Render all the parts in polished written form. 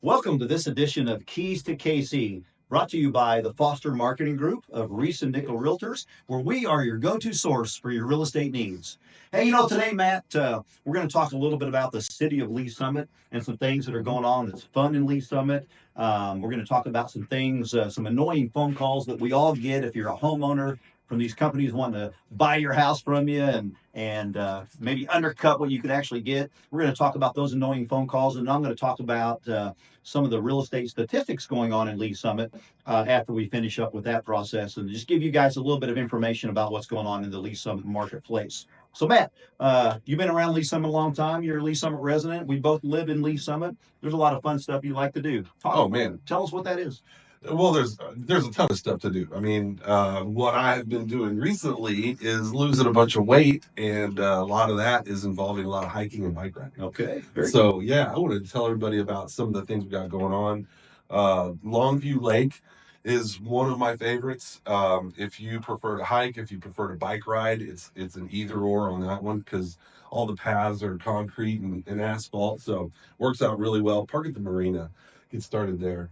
Welcome to this edition of Keys to KC, brought to you by the Foster Marketing Group of Reese and Nickel Realtors, where we are your go-to source for your real estate needs. Hey, today, Matt, we're going to talk a little bit about the city of Lee Summit and some things that are going on that's fun in Lee Summit. We're going to talk about some things, some annoying phone calls that we all get if you're a homeowner from these companies wanting to buy your house from you and maybe undercut what you could actually get. We're going to talk about those annoying phone calls, and I'm going to talk about some of the real estate statistics going on in Lee Summit after we finish up with that process, and just give you guys a little bit of information about what's going on in the Lee Summit marketplace. So, Matt, you've been around Lee Summit a long time. You're a Lee Summit resident. We both live in Lee Summit. There's a lot of fun stuff you like to do. Oh man, Tell us what that is. well, there's a ton of stuff to do. I mean, what I've been doing recently is losing a bunch of weight, and a lot of that is involving a lot of hiking and bike riding. Okay. So yeah, I wanted to tell everybody about some of the things we got going on. Longview Lake is one of my favorites. If you prefer to hike, if you prefer to bike ride, it's an either or on that one because all the paths are concrete and asphalt, so works out really well. Park at the marina, get started there.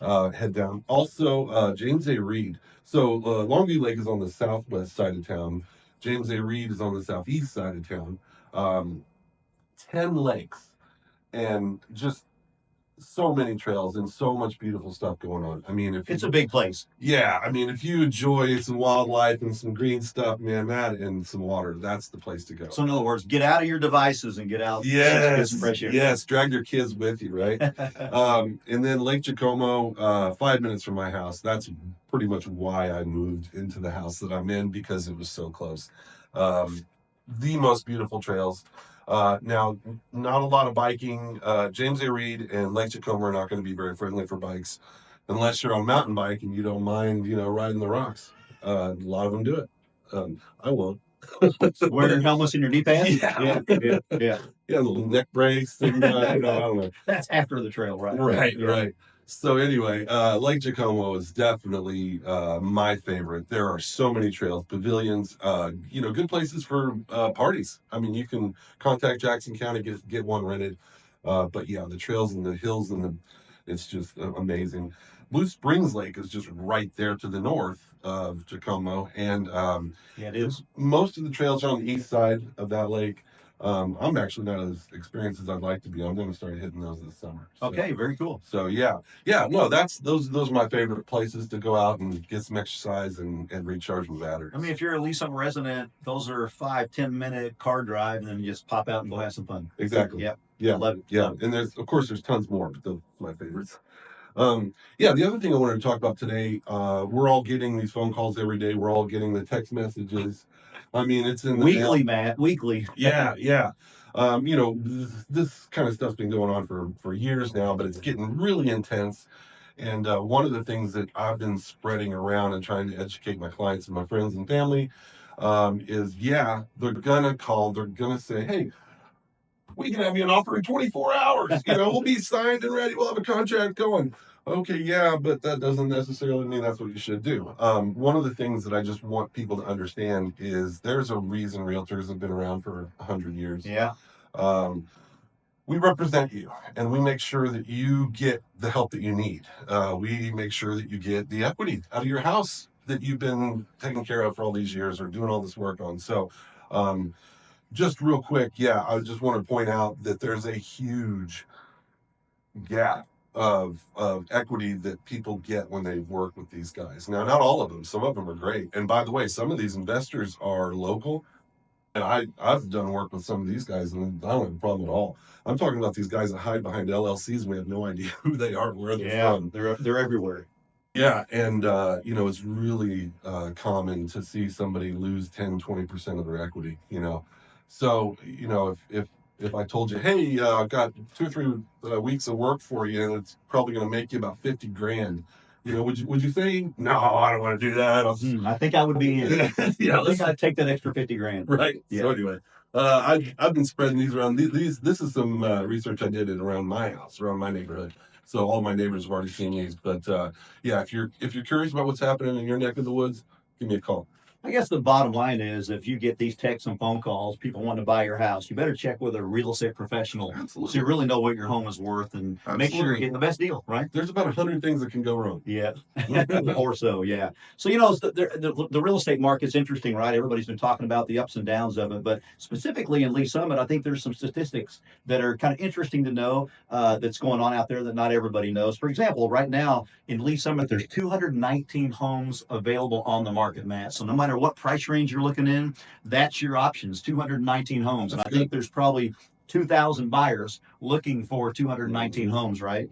Head down. Also, James A. Reed. So Longview Lake is on the southwest side of town. James A. Reed is on the southeast side of town. 10 lakes and just so many trails and so much beautiful stuff going on. I mean, It's a big place. yeah, I mean, if you enjoy some wildlife and some green stuff, man, that and some water, that's the place to go. So, in other words, get out of your devices and get out. Get some fresh air. Yes, drag your kids with you, right? And then Lake Jacomo, 5 minutes from my house. That's pretty much why I moved into the house that I'm in because it was so close. The most beautiful trails. Now, not a lot of biking. James A. Reed and Lake Jacomo are not going to be very friendly for bikes unless you're on a mountain bike and you don't mind, riding the rocks. A lot of them do it. I won't. Wear your helmets in your knee pads? Yeah. Yeah. Yeah, little neck brace and, I don't know. That's after the trail, right? Right. So anyway, Lake Jacomo is definitely my favorite. There are so many trails, pavilions, good places for parties. I mean, you can contact Jackson County, get one rented. But yeah, the trails and the hills it's just amazing. Blue Springs Lake is just right there to the north of Jacomo, and Yeah, it is. most of the trails are on the east side of that lake. I'm actually not as experienced as I'd like to be. I'm going to start hitting those this summer. Okay, very cool. So yeah. No, those are my favorite places to go out and get some exercise and recharge my batteries. I mean, if you're a Lee Summit resident, those are 5-10 minute car drive, and then you just pop out and go have some fun. Exactly. Yep. Yeah. Love it. Yeah. And there's tons more, but those are my favorites. The other thing I wanted to talk about today, we're all getting these phone calls every day. We're all getting the text messages. I mean, it's in the Weekly, Matt. Weekly. Yeah. This kind of stuff's been going on for years now, but it's getting really intense. And one of the things that I've been spreading around and trying to educate my clients and my friends and family is, they're gonna call. They're gonna say, "Hey, we can have you an offer in 24 hours. We'll be signed and ready. We'll have a contract going." Okay, yeah, but that doesn't necessarily mean that's what you should do. One of the things that I just want people to understand is there's a reason realtors have been around for 100 years. Yeah. We represent you, and we make sure that you get the help that you need. We make sure that you get the equity out of your house that you've been taking care of for all these years or doing all this work on. So, just real quick, I just want to point out that there's a huge gap of equity that people get when they work with these guys. Now, not all of them. Some of them are great. And by the way, some of these investors are local. And I've done work with some of these guys, and I don't have a problem at all. I'm talking about these guys that hide behind LLCs, and we have no idea who they are, where they're from. They're everywhere. Yeah, and it's really common to see somebody lose 10-20% of their equity. So if I told you, hey, I've got 2 or 3 weeks of work for you, and it's probably going to make you about $50,000. Would you say, no, I don't want to do that? I think I would be in. I think I'd take that extra $50,000. Right. Yeah. So anyway, I've been spreading these around. This is some research I did around my house, around my neighborhood. So all my neighbors have already seen these. But if you're curious about what's happening in your neck of the woods, give me a call. I guess the bottom line is if you get these texts and phone calls, people want to buy your house, you better check with a real estate professional so you really know what your home is worth and make sure you're getting the best deal, right? There's about 100 things that can go wrong. Yeah, or so, yeah. So, the real estate market's interesting, right? Everybody's been talking about the ups and downs of it, but specifically in Lee Summit, I think there's some statistics that are kind of interesting to know that's going on out there that not everybody knows. For example, right now in Lee Summit, there's 219 homes available on the market, Matt. So no matter what price range you're looking in, that's your options, 219 homes. And I think there's probably 2,000 buyers looking for 219 homes, right?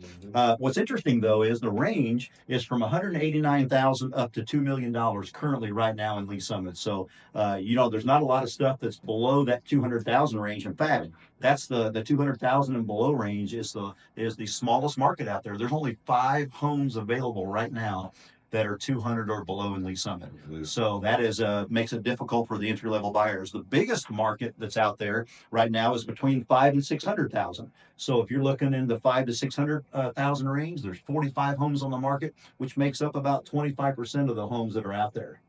What's interesting though is the range is from 189,000 up to $2 million currently right now in Lee Summit. So there's not a lot of stuff that's below that 200,000 range. In fact, that's the 200,000 and below range is the smallest market out there. There's only 5 homes available right now that are 200 or below in Lee Summit. So that is makes it difficult for the entry level buyers. The biggest market that's out there right now is between 5 and 600,000. So if you're looking in the 5 to 600,000 range, there's 45 homes on the market, which makes up about 25% of the homes that are out there.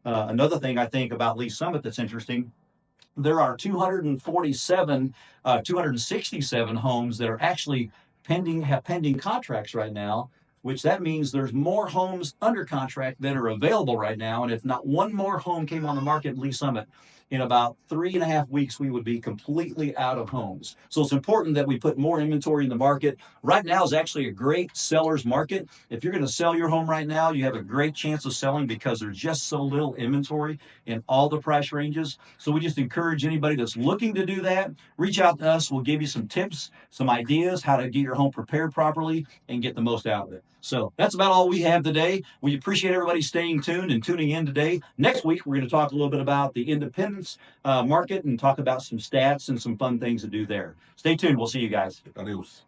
Another thing I think about Lee Summit that's interesting, there are 267 homes that are actually have pending contracts right now, which that means there's more homes under contract that are available right now. And if not one more home came on the market in Lee Summit, in about 3.5 weeks, we would be completely out of homes. So it's important that we put more inventory in the market. Right now is actually a great seller's market. If you're going to sell your home right now, you have a great chance of selling because there's just so little inventory in all the price ranges. So we just encourage anybody that's looking to do that, reach out to us. We'll give you some tips, some ideas how to get your home prepared properly and get the most out of it. So that's about all we have today. We appreciate everybody staying tuned and tuning in today. Next week, we're going to talk a little bit about the independence market and talk about some stats and some fun things to do there. Stay tuned. We'll see you guys. Adios.